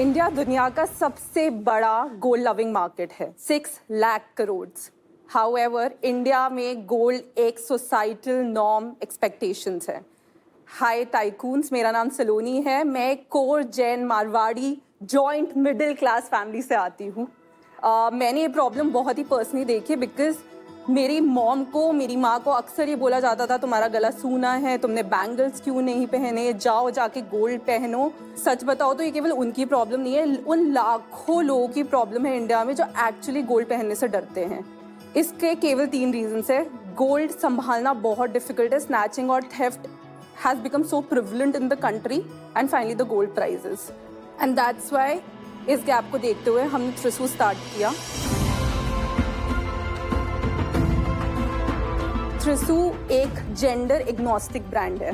India दुनिया का सबसे बड़ा गोल्ड लविंग मार्केट है, 6 लाख करोड़। हाउएवर इंडिया में गोल्ड एक सोसाइटल नॉर्म एक्सपेक्टेशंस है। हाय टाइकून्स, मेरा नाम सलोनी है। मैं एक core Jain Marwari joint middle class family से आती हूँ। मैंने ये प्रॉब्लम बहुत ही पर्सनली देखी बिकॉज मेरी मेरी माँ को अक्सर ये बोला जाता था, तुम्हारा गला सूना है, तुमने बैंगल्स क्यों नहीं पहने, जाओ जाके गोल्ड पहनो। सच बताओ तो ये केवल उनकी प्रॉब्लम नहीं है, उन लाखों लोगों की प्रॉब्लम है इंडिया में जो एक्चुअली गोल्ड पहनने से डरते हैं। इसके केवल 3 रीजंस है। गोल्ड संभालना बहुत डिफिकल्ट है, स्नैचिंग और theft has become so prevalent in the country, and finally the gold prices. And that's why इस गैप को देखते हुए हमने थ्रिसू स्टार्ट किया। थ्रिसू एक जेंडर एग्नोस्टिक ब्रांड है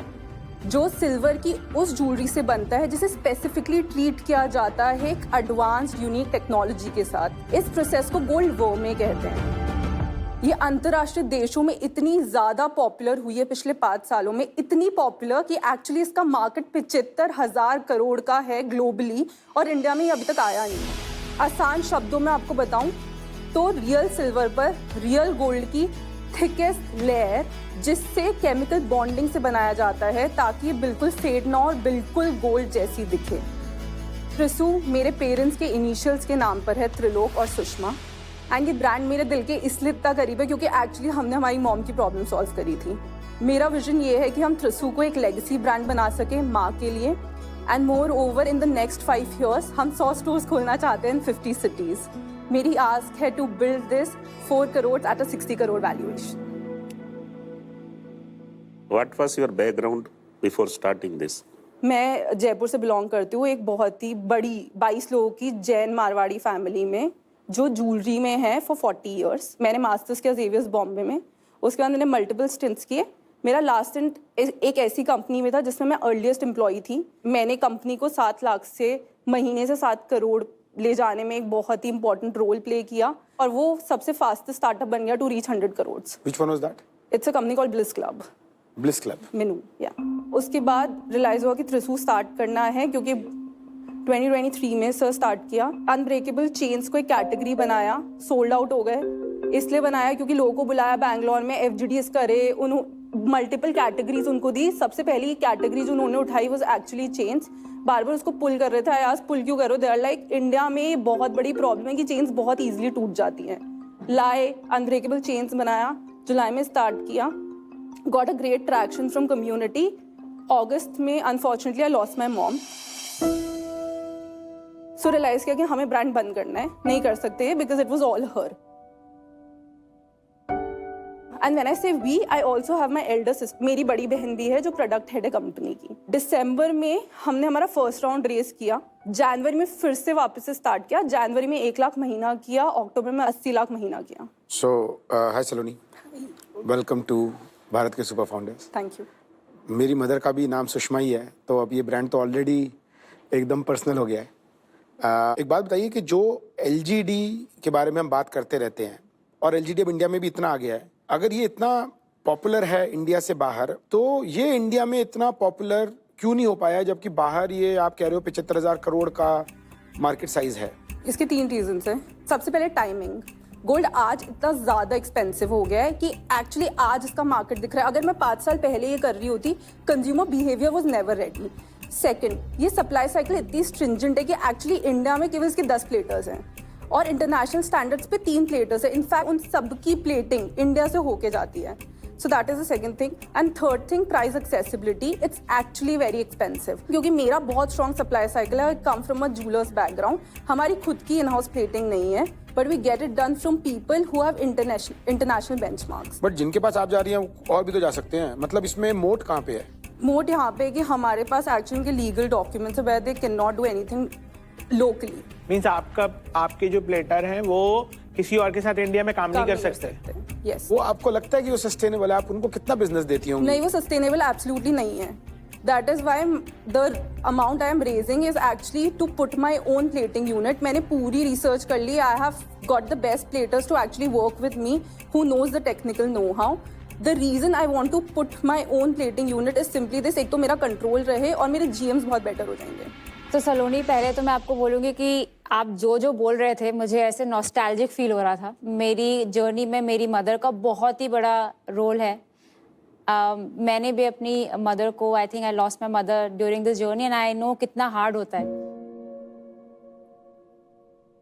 जो सिल्वर की उस ज्वेलरी से बनता है जिसे स्पेसिफिकली ट्रीट किया जाता है एक एडवांस्ड यूनिक टेक्नोलॉजी के साथ। इस प्रोसेस को गोल्ड वर्मे कहते हैं। ये अंतर्राष्ट्रीय देशों में इतनी ज्यादा पॉपुलर हुई है पिछले 5 सालों में, इतनी पॉपुलर कि एक्चुअली इसका मार्केट 75,000 करोड़ का है ग्लोबली, और इंडिया में ये अभी तक आया नहीं। आसान शब्दों में आपको बताऊं तो रियल सिल्वर पर रियल गोल्ड की थिकेस्ट लेयर, जिससे केमिकल बॉन्डिंग से बनाया जाता है ताकि ये बिल्कुल फेड ना और बिल्कुल गोल्ड जैसी दिखे। थ्रिसू मेरे पेरेंट्स के इनिशियल्स के नाम पर है, त्रिलोक और सुषमा। एंड ये ब्रांड मेरे दिल के इसलिए इतना करीब है क्योंकि एक्चुअली हमने हमारी मॉम की प्रॉब्लम सॉल्व करी थी। मेरा विजन ये है कि हम थ्रिसू को एक लेगेसी ब्रांड बना सकें माँ के लिए, and moreover in the next 5 years हम 100 स्टोर्स खोलना चाहते हैं इन 50 cities। मेरी आस्क है to build this 4 crores at a 60 crore valuation। What was your background before starting this? मैं जयपुर से बिलोंग करती हूँ, एक बहुत ही बड़ी 22 लोगों की जैन मारवाड़ी फैमिली में जो ज्वेलरी में है फॉर 40 years। मैंने मास्टर्स किया जेवियर्स बॉम्बे में, उसके बाद मैंने मल्टीपल स्टिंट्स किए। मेरा लास्ट स्टिंट एक ऐसी कंपनी में था जिसमें मैं अर्लीस्ट एम्प्लॉई थी। मैंने कंपनी को 7 लाख से महीने से 7 करोड़ ले जाने में एक बहुत ही इंपॉर्टेंट रोल प्ले किया, और वो सबसे फास्टेस्ट स्टार्टअप बन गया to reach 100 crores। Which one was that? It's a company called bliss club. Bliss Club। Menu या उसके बाद रियलाइज हुआ कि थ्रिसू स्टार्ट करना है क्योंकि 2023 में सर स्टार्ट किया। अनब्रेकेबल चेन्स को एक कैटेगरी बनाया, सोल्ड आउट हो गए। इसलिए बनाया क्योंकि लोगों को बुलाया बैंगलोर में, FGDS करे, मल्टीपल कैटेगरीज उनको दी। सबसे पहली कैटेगरी जो उन्होंने उठाई वाज एक्चुअली चेन्स। बार बार उसको पुल कर रहे थे, आज पुल क्यों करो, दे आर लाइक इंडिया में बहुत बड़ी प्रॉब्लम है कि चेन्स बहुत ईजिली टूट जाती हैं। लाए अनब्रेकेबल चेन्स बनाया, जुलाई में स्टार्ट किया, got a great traction from community. अगस्त में unfortunately I lost my mom, so realize किया कि हमें ब्रांड बंद करना है, नहीं कर सकते because it was all her. And when I say we, I also have my elder sister, मेरी बड़ी बहन भी है जो प्रोडक्ट हेड है कंपनी की। दिसंबर में हमने हमारा फर्स्ट राउंड रेस किया, जनवरी में फिर से वापस से स्टार्ट किया, जनवरी में 1 लाख महीना किया, अक्टूबर में 80 लाख महीना किया। So, hi Saloni, welcome to Bharat के सुपर फाउंडर्स। Thank you. मेरी मदर का भी नाम सुषमा ही है, तो अब ये ब्रांड तो ऑलरेडी एकदम पर्सनल हो गया है। एक बात बताइए कि जो LGD के बारे में हम बात करते रहते हैं, और LGD अब इंडिया में भी इतना आ गया है, अगर ये इतना पॉपुलर है इंडिया से बाहर, तो ये इंडिया में इतना पॉपुलर क्यों नहीं हो पाया, जबकि बाहर ये आप कह रहे हो 75,000 करोड़ का मार्केट साइज है? इसके 3 रीजंस हैं। सबसे पहले टाइमिंग। गोल्ड आज इतना ज़्यादा एक्सपेंसिव हो गया है कि एक्चुअली आज इसका मार्केट दिख रहा है। अगर मैं 5 साल पहले ये कर रही होती, consumer behaviour was never ready. Second, ये सप्लाई साइकिल इतनी स्ट्रिंजेंट है कि एक्चुअली इंडिया में केवल इसके 10 प्लेटर्स हैं और इंटरनेशनल स्टैंडर्ड्स पे 3 प्लेटर्स है। इनफैक्ट उन सबकी प्लेटिंग इंडिया से होके जाती है। So that is the second thing. And third thing, price accessibility. It's actually very expensive क्योंकि मेरा बहुत स्ट्रॉन्ग सप्लाई साइकिल है। I come from a jeweller's background. हमारी खुद की इन हाउस प्लेटिंग नहीं है, but we get it done from people who have international benchmarks. But जिनके पास आप जा रही हैं और भी तो जा सकते हैं, मतलब इसमें मोट कहाँ पे है? मोट यहाँ पे है कि हमारे पास एक्चुअली के लीगल डॉक्यूमेंट्स है where they can not do anything locally. Means आपके जो प्लेटर हैं वो किसी और के साथ इंडिया में काम नहीं कर सकते। यस। वो आपको लगता है कि वो सस्टेनेबल है? आप उनको कितना बिजनेस देती होंगी? नहीं, वो सस्टेनेबल एब्सोल्युटली नहीं है। That is why the amount I am raising is actually to put my own plating unit. मैंने पूरी रिसर्च कर ली। I have got the best platers to actually work with me who knows the technical know how. The reason I want to put my own plating unit is simply this, एक तो मेरा control रहे और मेरे GMs बहुत better हो जाएंगे। तो सलोनी, पहले तो मैं आपको बोलूँगी कि आप जो बोल रहे थे मुझे ऐसे नॉस्टैल्जिक फील हो रहा था। मेरी जर्नी में मेरी मदर का बहुत ही बड़ा रोल है। मैंने भी अपनी मदर को, I think I lost my mother during this journey and I know कितना हार्ड होता है।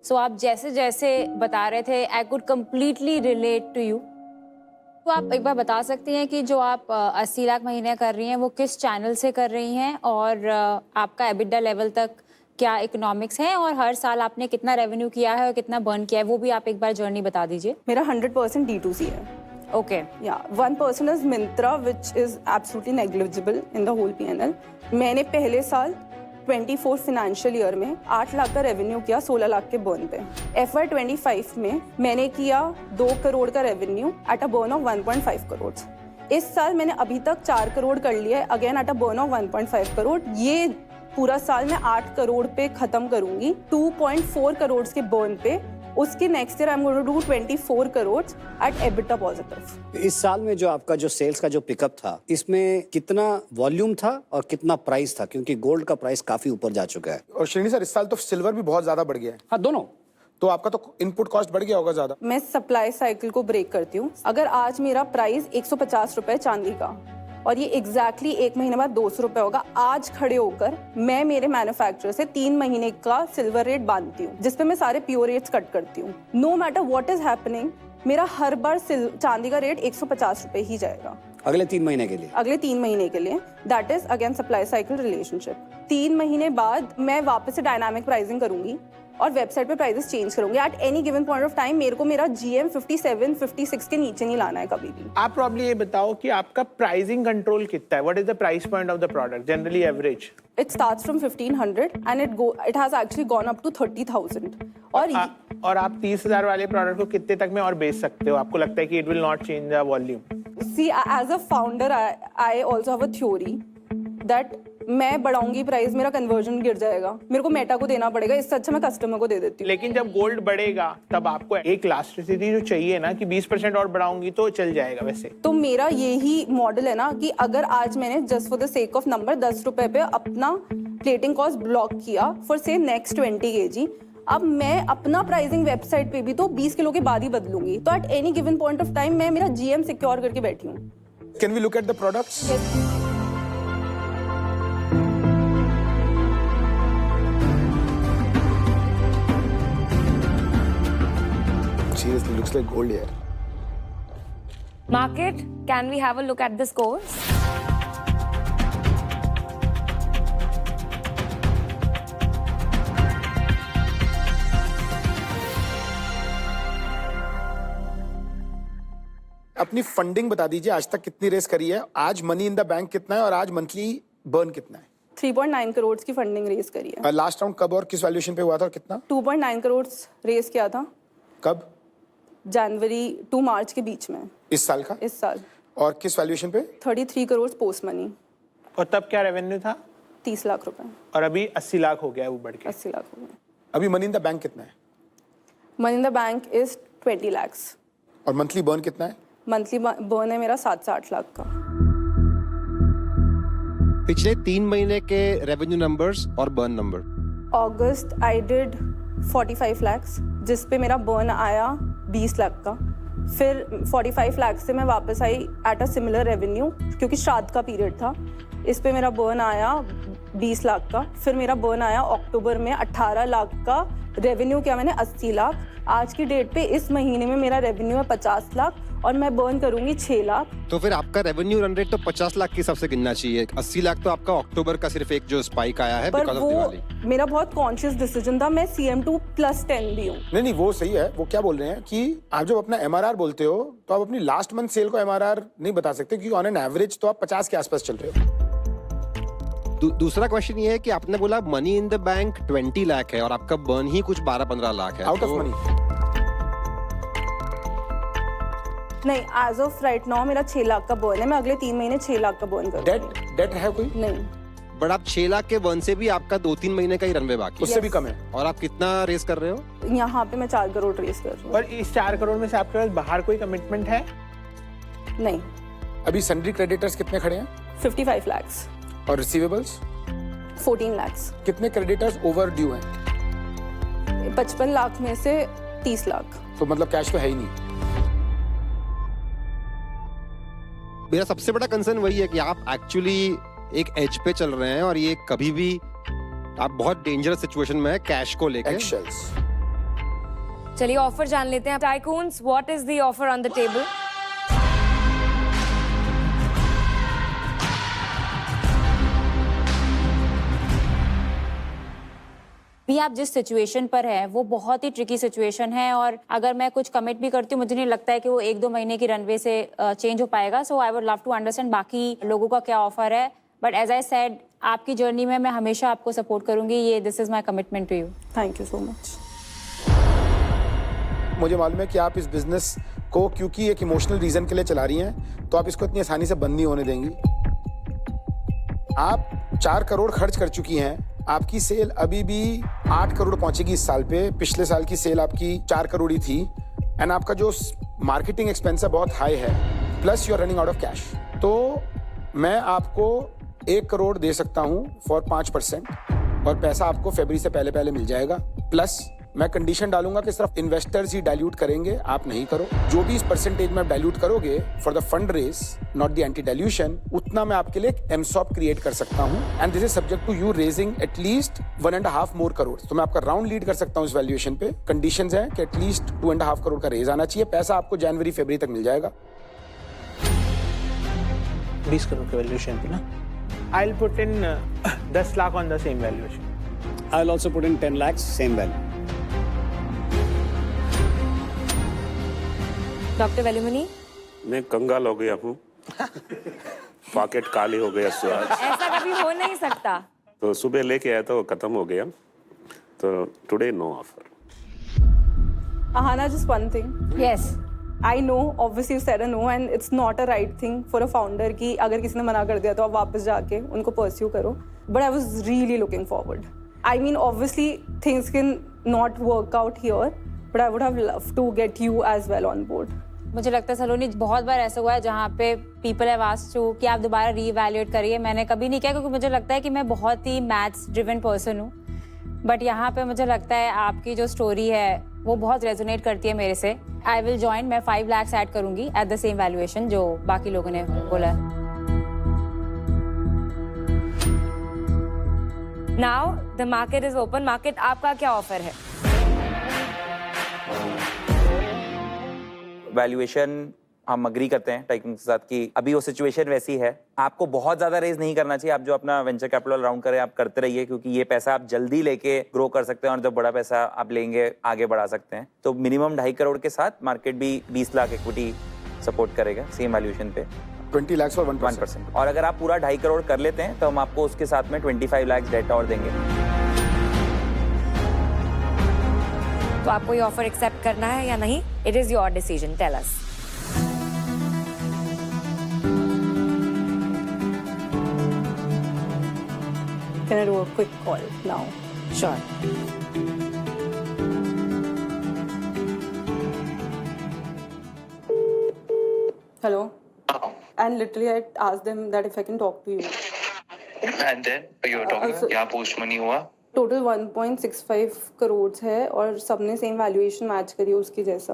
सो आप जैसे जैसे बता रहे थे, I could completely relate to you. तो आप एक बार बता सकती हैं कि जो आप 80 लाख महीने कर रही हैं वो किस चैनल से कर रही हैं, और आपका एबिटा लेवल तक क्या इकोनॉमिक्स है, और हर साल आपने कितना रेवेन्यू किया है और कितना बर्न किया है, वो भी आप एक बार जर्नी बता दीजिए। मेरा 100% D2C है। Okay. Yeah, 1% is Myntra, which is absolutely negligible in the whole P&L. मैंने पहले साल 24 फाइनेंशियल ईयर में 8 लाख का रेवेन्यू किया 16 लाख के बर्न पे। FY25 में मैंने किया 2 करोड़ का revenue at a burn of 1.5 crore. इस साल मैंने अभी तक 4 करोड़ कर लिया है, again at a burn of 1.5 crore. ये पूरा साल मैं 8 करोड़ पे खत्म करूंगी 2.4 करोड़ के बर्न पे। उसके next year I am going to do 24 crore at EBITDA positive. इस साल में जो आपका जो सेल्स का जो पिकअप था, इसमें कितना वॉल्यूम था और कितना प्राइस था, क्योंकि गोल्ड का प्राइस काफी ऊपर जा चुका है। और श्रेणी सर, इस साल तो सिल्वर भी बहुत ज्यादा बढ़ गया है। हाँ, दोनों। तो आपका तो इनपुट कॉस्ट बढ़ गया होगा ज्यादा। मैं सप्लाई साइकिल को ब्रेक करती हूँ। अगर आज मेरा प्राइस 150 रुपए चांदी का और ये एग्जैक्टली 1 महीने बाद 200 रुपए होगा, आज खड़े होकर मैं मेरे मैन्युफैक्चरर से 3 महीने का सिल्वर रेट बांधती हूँ, जिसपे मैं सारे प्योर रेट्स कट करती हूँ। No matter what is happening, मेरा हर बार चांदी का रेट 150 रुपए ही जाएगा अगले 3 महीने के लिए। अगले 3 महीने के लिए। That is again supply cycle relationship. 3 महीने बाद मैं वापस से डायनामिक प्राइसिंग करूंगी और वेबसाइट पे प्राइसेस चेंज करूंगी। Eight any given point of time मेरे को मेरा GM 57, 56 के नीचे नहीं लाना है कभी भी। आप प्रॉब्ली ये बताओ कि आपका प्राइसिंग कंट्रोल कितना है? What is the price point of the product generally average? It starts from 1500 and it has actually gone up to 30,000. और आप 30,000 वाले प्रोडक्ट को कितने तक में और बेच सकते हो? आपको लगता है कि it will not change the volume? See, as a founder, I also have a theory that मैं बढ़ाऊंगी प्राइस, मेरा कन्वर्जन गिर जाएगा, मेरे को मेटा को देना पड़ेगा, इससे अच्छा मैं कस्टमर को दे देती हूँ। लेकिन जब गोल्ड बढ़ेगा तब आपको एक इलास्टिसिटी जो चाहिए ना कि 20% और बढ़ाऊंगी तो चल जाएगा। वैसे तो मेरा यही मॉडल है ना कि अगर आज मैंने just for the sake of number 10 रुपए पे अपना प्लेटिंग कॉस्ट ब्लॉक किया फॉर से नेक्स्ट 20 kg, अब मैं अपना प्राइसिंग वेबसाइट पे भी तो 20 किलो के बाद ही बदलूंगी। तो at any given point of time मैं मेरा GM सिक्योर करके बैठी हूँ। Can we look at the products? Seriously, looks like gold here. Market, can we have a look at the scores? अपनी फंडिंग बता दीजिए, आज तक कितनी रेस करी है, आज मनी इन द बैंक कितना है और आज मंथली बर्न कितना है? 3.9 करोड़ की फंडिंग रेस करी है। लास्ट राउंड कब और किस वैल्यूएशन पे हुआ था और कितना? 2.9 करोड़ रेस किया था। कब? जनवरी टू मार्च के बीच में। इस साल का? इस साल। और किस वैल्यूएशन पे? 33 करोड़ पोस्ट मनी। और तब क्या रेवेन्यू था? 30 लाख रुपए। और अभी 80 लाख हो गया है, वो बढ़ के 80 लाख हो गए। अभी मनी इन द बैंक कितना है? Money in the bank is 20 lakhs। और मंथली बर्न कितना है? मंथली बर्न है मेरा 7 से 8 लाख का। पिछले 3 महीने के रेवेन्यू नंबर्स और burn number. August I did 45 lakhs, जिस पे मेरा बर्न आया 20 लाख का। फिर 45 लाख से मैं वापस आई एट अ सिमिलर रेवेन्यू, क्योंकि श्राद्ध का पीरियड था। इस पे मेरा बर्न आया 20 लाख का। फिर मेरा बर्न आया अक्टूबर में 18 लाख का। रेवेन्यू किया मैंने 80 लाख। आज की डेट पे इस महीने में मेरा रेवेन्यू है 50 लाख और मैं बर्न करूंगी 6 लाख। तो फिर आपका रेवेन्यू रन रेट तो 50 लाख के हिसाब से गिनना चाहिए। 80 लाख तो आपका अक्टूबर का सिर्फ एक जो स्पाइक आया है पर बिकॉज़ ऑफ वो दिवाली। मेरा बहुत कॉन्शियस डिसीजन था। मैं CM2+10 भी हूँ। नहीं, वो सही है। वो क्या बोल रहे हैं कि आप जब अपना MRR बोलते हो तो आप अपनी लास्ट मंथ सेल को MRR नहीं बता सकते, क्योंकि ऑन एन एवरेज तो आप 50 के आसपास चल रहे हो। दूसरा क्वेश्चन ये है कि आपने बोला money in the bank 20 lakh है और आपका बर्न ही कुछ 12-15 लाख है। आउट ऑफ मनी नहीं, एज ऑफ राइट नाउ मेरा 6 लाख का बर्न है। मैं अगले 3 महीने 6 लाख का बर्न करूंगी। डेट है कोई? नहीं। बट आप 6 लाख के बर्न से भी आपका 2-3 महीने का ही रनवे बाकी है। उससे भी कम है। और आप कितना रेस कर रहे हो? यहाँ पे मैं 4 करोड़ रेस कर रही हूँ। और इस 4 करोड़ में से आपके पास बाहर कोई कमिटमेंट है? नहीं। अभी सन्ड्री क्रेडिटर्स कितने खड़े हैं? 55 lakhs। और रिसीवेबल्स? 14 lakhs. कितने क्रेडिटर्स ओवर ड्यू हैं? 55 लाख में से 30 लाख. तो मतलब कैश तो है ही नहीं. मेरा सबसे बड़ा कंसर्न वही है कि आप एक्चुअली एक एज पे चल रहे हैं और ये कभी भी आप बहुत डेंजरस सिचुएशन में है कैश को लेकर. एक्शल्स. चलिए ऑफर जान लेते हैं. Tycoons, what is the offer on the table? भी आप जिस सिचुएशन पर है वो बहुत ही ट्रिकी सिचुएशन है, और अगर मैं कुछ कमिट भी करती हूँ मुझे नहीं लगता है कि वो 1-2 महीने की रनवे से चेंज हो पाएगा. So I would love to understand बाकी लोगों का क्या ऑफर है. बट एज आई सेड, आपकी जर्नी में मैं हमेशा आपको सपोर्ट करूंगी. ये this is my commitment to you. Thank you so much. मुझे मालूम है कि आप इस बिजनेस को क्योंकि एक इमोशनल रीजन के लिए चला रही हैं, तो आप इसको इतनी आसानी से बंद नहीं होने देंगी. आप 4 करोड़ खर्च कर चुकी हैं. आपकी सेल अभी भी 8 करोड़ पहुंचेगी इस साल पे. पिछले साल की सेल आपकी 4 करोड़ ही थी. एंड आपका जो मार्केटिंग एक्सपेंस है बहुत हाई है, plus you are running out of cash. तो मैं आपको 1 करोड़ दे सकता हूं फॉर 5%, और पैसा आपको फरवरी से पहले पहले मिल जाएगा. प्लस मैं कंडीशन डालूंगा कि सिर्फ इन्वेस्टर्स ही डाइल्यूट करेंगे, आप नहीं करो. जो भी इस परसेंटेज में डाइल्यूट करोगे for the fund raise, not the anti dilution, उतना मैं आपके लिए एक एमसॉप क्रिएट कर सकता हूं. And this is subject to you raising at least 1.5 more crore. तो मैं आपका राउंड लीड कर सकता हूं इस वैल्यूएशन पे. कंडीशंस हैं कि एटलीस्ट 2.5 करोड़ का रेज आना चाहिए. पैसा आपको जनवरी फरवरी तक मिल जाएगा. 20 करोड़ के वैल्यूएशन पे ना. I'll put in 10 lakh on the same valuation. I'll also put in 10 lakhs, same value. Doctor Velumani, मैं कंगाल हो गया हूँ. पॉकेट खाली हो गया आज. ऐसा कभी हो नहीं सकता. तो सुबह लेके आया तो खत्म हो गया. तो today no offer. Ahana, just one thing. Yes. I know, obviously you said a no and it's not a right thing for a founder कि अगर किसी ने मना कर दिया तो आप वापस जाके उनको pursue करो. But I was really looking forward. I mean, obviously things can not work out here, but I would have loved to get you as well on board. मुझे लगता है सलोनी बहुत बार ऐसा हुआ है जहाँ पे पीपल हैव आस्क्ड टू कि आप दोबारा रीवैल्यूएट करिए. मैंने कभी नहीं किया क्योंकि मुझे लगता है कि मैं बहुत ही मैथ्स ड्रिवन पर्सन हूँ. बट यहाँ पे मुझे लगता है आपकी जो स्टोरी है वो बहुत रेजोनेट करती है मेरे से. I will join. मैं 5 lakhs ऐड करूंगी एट द सेम वैल्यूएशन जो बाकी लोगों ने बोला. Now the market is open. Market, आपका क्या ऑफर है? वैल्यूएशन हम अग्री करते हैं टाइकून के साथ कि अभी वो सिचुएशन वैसी है. आपको बहुत ज्यादा रेज नहीं करना चाहिए. आप जो अपना वेंचर कैपिटल राउंड करें आप करते रहिए, क्योंकि ये पैसा आप जल्दी लेके ग्रो कर सकते हैं और जब बड़ा पैसा आप लेंगे आगे बढ़ा सकते हैं. तो मिनिमम 2.5 करोड़ के साथ मार्केट भी 20 लाख इक्विटी सपोर्ट करेगा सेम वैल्यूएशन पे. 20 lakhs for 1%. 1%. और अगर आप पूरा 2.5 करोड़ कर लेते हैं तो हम आपको उसके साथ में 25 लाख डेट और देंगे. तो आपको ये ऑफर एक्सेप्ट करना है या नहीं? It is your decision. Tell us. Can I do a quick call now? Sure. Hello? And literally I asked them that if I can talk to you. And then you were talking, क्या post money हुआ? Total 1.65 crore है और सबने same valuation match करी उसकी जैसा.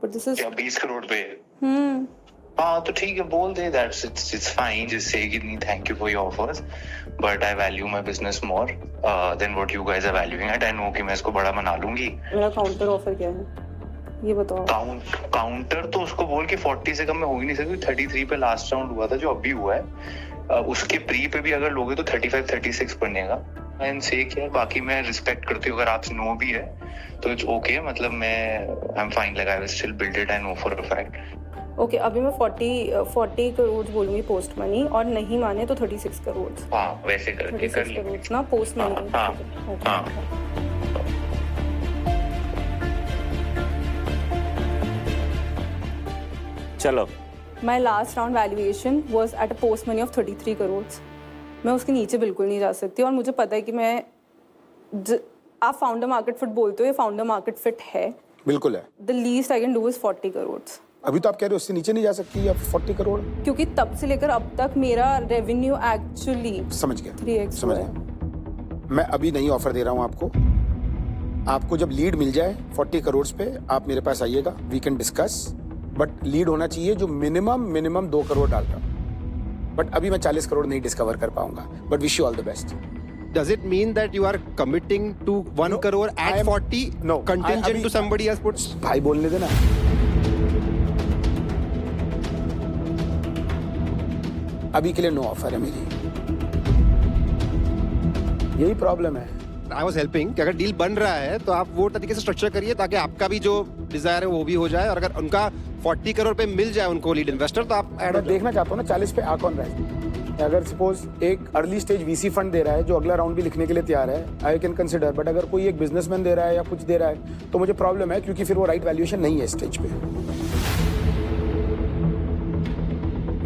But this is क्या 20 करोड़ पे? हाँ तो ठीक है, बोल दे. That's it's fine. Just say कि नहीं, thank you for your offers but I value my business more than what you guys are valuing it. I know कि मैं इसको बड़ा बना लूंगी. मेरा काउंटर ऑफर क्या है ये बताओ. काउंटर तो उसको बोल के 40 से कम में हो ही नहीं सकती. 33 पे लास्ट राउंड हुआ था जो अभी हुआ है. उसके प्री पे भी अगर लोगे तो 35-36 बनेगा. एंड से क्या, बाकी मैं रिस्पेक्ट करती हूँ. अगर आप नो भी है तो इट्स ओके. मतलब मैं I am fine. Like I will still build it. I know for a fact. Okay, अभी मैं 40 करोड़ बोलूंगी पोस्ट मनी, और नहीं माने तो 36 करोड़. हाँ वैसे करके कर 36 करोड़ ना पोस्ट मनी. हाँ. चलो. My last round valuation was at a post money of 33 crore. मैं उसके नीचे बिल्कुल नहीं जा सकती. और मुझे पता है कि मैं आप फाउंडर मार्केट फिट बोलते हो, ये फाउंडर मार्केट फिट है. बिल्कुल है. The least I can do is 40 crore. अभी तो आप कह रहे हो उससे नीचे नहीं जा सकती आप 40 करोड़. क्योंकि तब से लेकर अब तक मेरा रेवेन्यू एक्चुअली समझ गया. 3x समझ हुआ गया. है. मैं अभी नहीं ऑफर दे रहा हूं आपको। आपको जब लीड मिल जाए 40 करोड़ पे, आप मेरे पास आइएगा, we can discuss. But lead होना चाहिए जो मिनिमम 2 करोड़ डाल रहा। बट अभी मैं 40 करोड़ नहीं डिस्कवर कर पाऊंगा। But wish you all the best. Does it mean that you are committing to 1 crore at 40? No. Contingent to somebody else puts? भाई बोलने देना। अभी के लिए नो ऑफर है मेरी। यही प्रॉब्लम है। I was helping कि अगर डील बन रहा है तो आप वो तरीके से स्ट्रक्चर करिए ताकि आपका भी जो डिजायर है वो भी हो जाए, और अगर उनका 40 करोड़ पे मिल जाए उनको लीड इन्वेस्टर तो आप ऐड मैं देखना चाहता हूँ ना 40 पे आ कौन रहा है। अगर सपोज एक अर्ली स्टेज वीसी फंड दे रहा है जो अगला राउंड भी लिखने के लिए तैयार है, आई कैन कंसिडर। बट अगर कोई एक बिजनेसमैन दे रहा है या कुछ दे रहा है तो मुझे प्रॉब्लम है, क्योंकि फिर वो राइट वैल्यूएशन नहीं है स्टेज पे।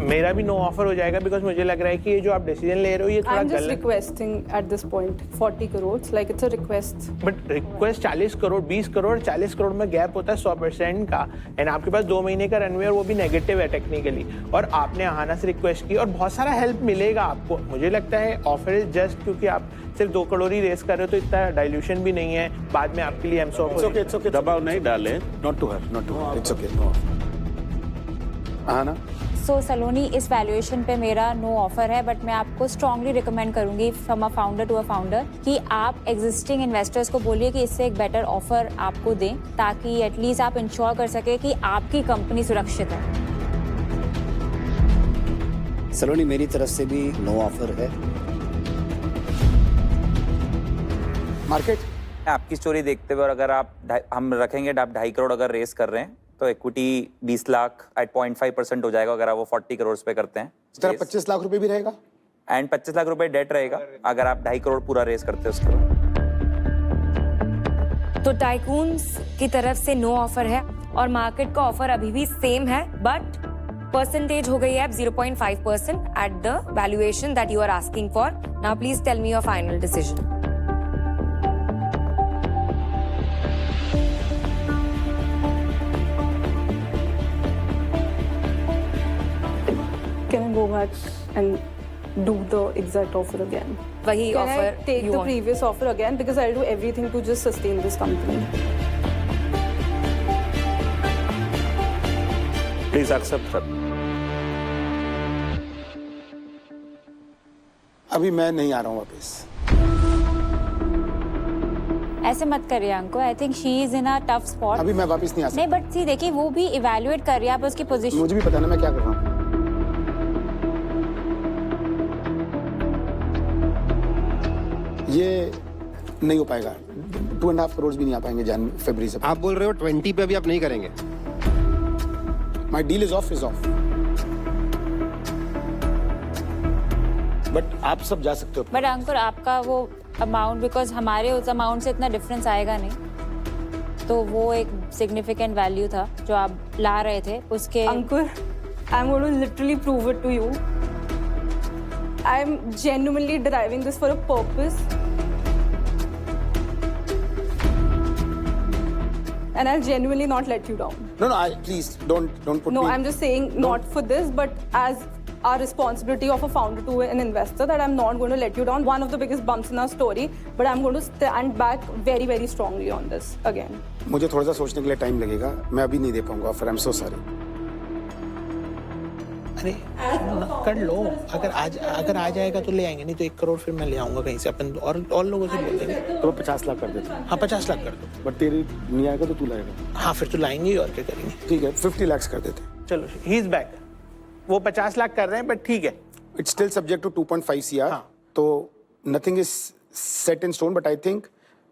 मेरा भी नो ऑफर हो जाएगा बिकॉज मुझे लग रहा है कि ये जो आप डिसीजन ले रहे हो ये थोड़ा I'm just गलत। requesting at this point 40 crores, like it's a request. But request 40 crore 20 crore 40 crore में गैप होता है 100% का, एंड आपके पास 2 महीने का रनवे और वो भी नेगेटिव है टेक्निकली, और आपने आहाना से रिक्वेस्ट की और बहुत सारा हेल्प मिलेगा आपको। मुझे लगता है ऑफर इज जस्ट क्योंकि आप सिर्फ 2 करोड़ ही रेस कर रहे हो तो इतना डाइल्यूशन भी नहीं है बाद में आपके लिए। It's okay. दबाव नहीं डाले। Not to her. It's okay. हाँ ना। सो सलोनी, इस वैल्यूएशन पे मेरा नो ऑफर है, बट मैं आपको स्ट्रांगली रिकमेंड करूंगी from a founder to a founder कि आप एग्जिस्टिंग इन्वेस्टर्स को बोलिए कि इससे एक बेटर ऑफर आपको दें, ताकि एटलीस्ट आप इंश्योर कर सके कि आपकी कंपनी सुरक्षित है। सलोनी, मेरी तरफ से भी नो ऑफर है। मार्केट आपकी स्टोरी देखते हुए, और अगर आप हम रखेंगे आप 2.5 करोड़ अगर रेस कर रहे हैं तो इक्विटी 20 लाख एट 0.5% हो जाएगा अगर आप वो 40 करोड़ पे करते हैं। तेरा 25 लाख रुपए भी रहेगा एंड 25 लाख रुपए डेट रहेगा अगर आप 2.5 करोड़ पूरा रेस करते हैं उसके बाद। तो टाइकून्स की तरफ से नो ऑफर है और मार्केट का ऑफर अभी भी सेम है, बट परसेंटेज हो गई है अब 0.5% at the valuation that you are asking for. Now please tell me your final decision. Can I go back and do the exact offer again? वही Can I offer take the previous offer again, because I'll do everything to just sustain this company. Please accept कर। अभी मैं नहीं आ रहा हूँ वापस। ऐसे मत करिए अंको, I think she is in a tough spot. अभी मैं वापस नहीं आ सकता। नहीं, बट सी देखिए वो भी इवैल्यूएट कर रही है, आप उसकी पोजीशन। मुझे भी पता ना मैं क्या कर रहा हूँ। ये नहीं हो पाएगा। 2.5 करोड़ भी नहीं आ पाएंगे फरवरी से। आप बोल रहे हो 20 पे अभी आप नहीं करेंगे? माई डील इज ऑफ बट आप सब जा सकते हो। बट अंकुर, आपका वो अमाउंट, बिकॉज हमारे उस अमाउंट से इतना डिफरेंस आएगा नहीं, तो वो एक सिग्निफिकेंट वैल्यू था जो आप ला रहे थे उसके। Ankur, I'm going to literally prove it to you. I'm genuinely deriving this for a purpose. And I'll genuinely not let you down. No, please don't put No, me. I'm just saying not for this, but as our responsibility of a founder to an investor, that I'm not going to let you down. One of the biggest bumps in our story, but I'm going to stand back very, very strongly on this again. मुझे थोड़ा सा सोचने के लिए time लगेगा। मैं अभी नहीं दे पाऊंगा offer. I am so sorry. अरे कर लो, अगर आ जाएगा तो ले आएंगे, नहीं तो 1 करोड़ फिर मैं ले आऊंगा कहीं से, अपन और लोगों से बोल देंगे। तो 50 लाख कर देते। हाँ 50 लाख कर दो। बट तेरी नहीं आएगा तो तू लाएगा। हाँ फिर तो लाएंगे ही, और क्या करेंगे। ठीक है, 50 लाख कर देते। चलो ही इज बैक। वो 50 लाख कर रहे हैं, बट ठीक है। It's still subject to 2.5 CR। हाँ। तो nothing is set in stone, but I think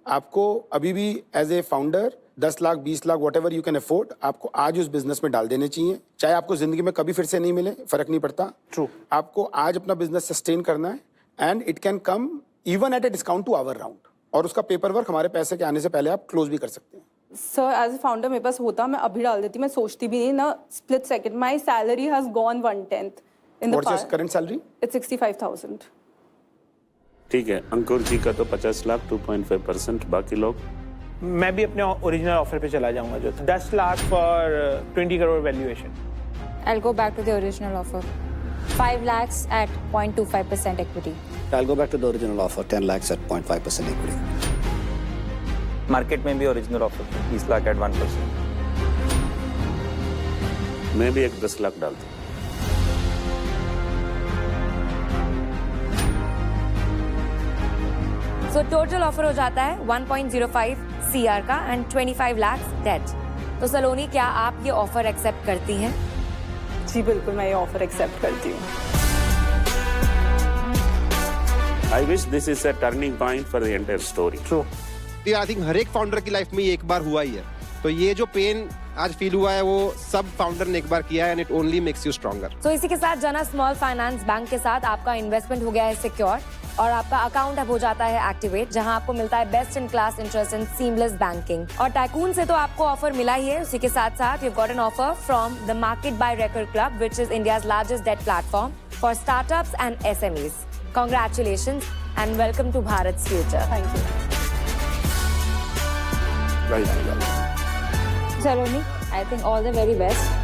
आपको अभी भी as a founder 10 lakh 20 lakh whatever you can afford, आपको आज उस बिजनेस में डाल देने चाहिए। चाहे आपको जिंदगी में कभी फिर से नहीं मिले, फर्क नहीं पड़ता। ट्रू। आपको आज अपना बिजनेस सस्टेन करना है, and it can come even at a discount to our round, और उसका पेपर वर्क हमारे पैसे के आने से पहले आप क्लोज भी कर सकते हैं। Sir, as a founder, मेरे पास होता, मैं अभी डाल देती, मैं सोचती भी नहीं ना split second. My salary has gone 1/10 in the What's your past. current salary? It's 65,000. ठीक है, अंकुर जी का तो 50 लाख 2.5%, बाकी लोग। मैं भी अपने ओरिजिनल ऑफर पे चला जाऊंगा जो 10 lakh for 20 crore valuation. I'll go back to the original offer. 5 lakhs at 0.25% equity. I'll go back to the original offer, 10 lakhs at 0.5% equity. Market में भी ओरिजिनल ऑफर 30 लाख एट 1%. मैं भी एक 10 लाख डालता हूँ. सो टोटल ऑफर हो जाता है 1.05 CR का एंड 25 lakhs डेट. तो सलोनी, क्या आप ये ऑफर एक्सेप्ट करती हैं? जी बिल्कुल, मैं ये ऑफर एक्सेप्ट करती हूँ. I wish this is a turning point for the entire story. True. I think हर एक फाउंडर की लाइफ में ये एक बार हुआ ही है. तो ये जो पेन आज फील हुआ है वो सब फाउंडर ने एक बार किया है and it only makes you stronger. तो इसी के साथ जना स्मॉल फाइनेंस बैंक के साथ आपका इन्वेस्टमेंट हो गया है सिक्योर और आपका अकाउंट अब हो जाता है एक्टिवेट, जहां आपको मिलता है best in class interest in seamless banking. और टाइकून से तो आपको ऑफर मिला ही है, उसी के साथ साथ you got an offer from the market by Recur Club which is India's largest debt platform for startups and SMEs. Congratulations and welcome to Bharat's future. Thank you. Right. Saloni, I think all the very best.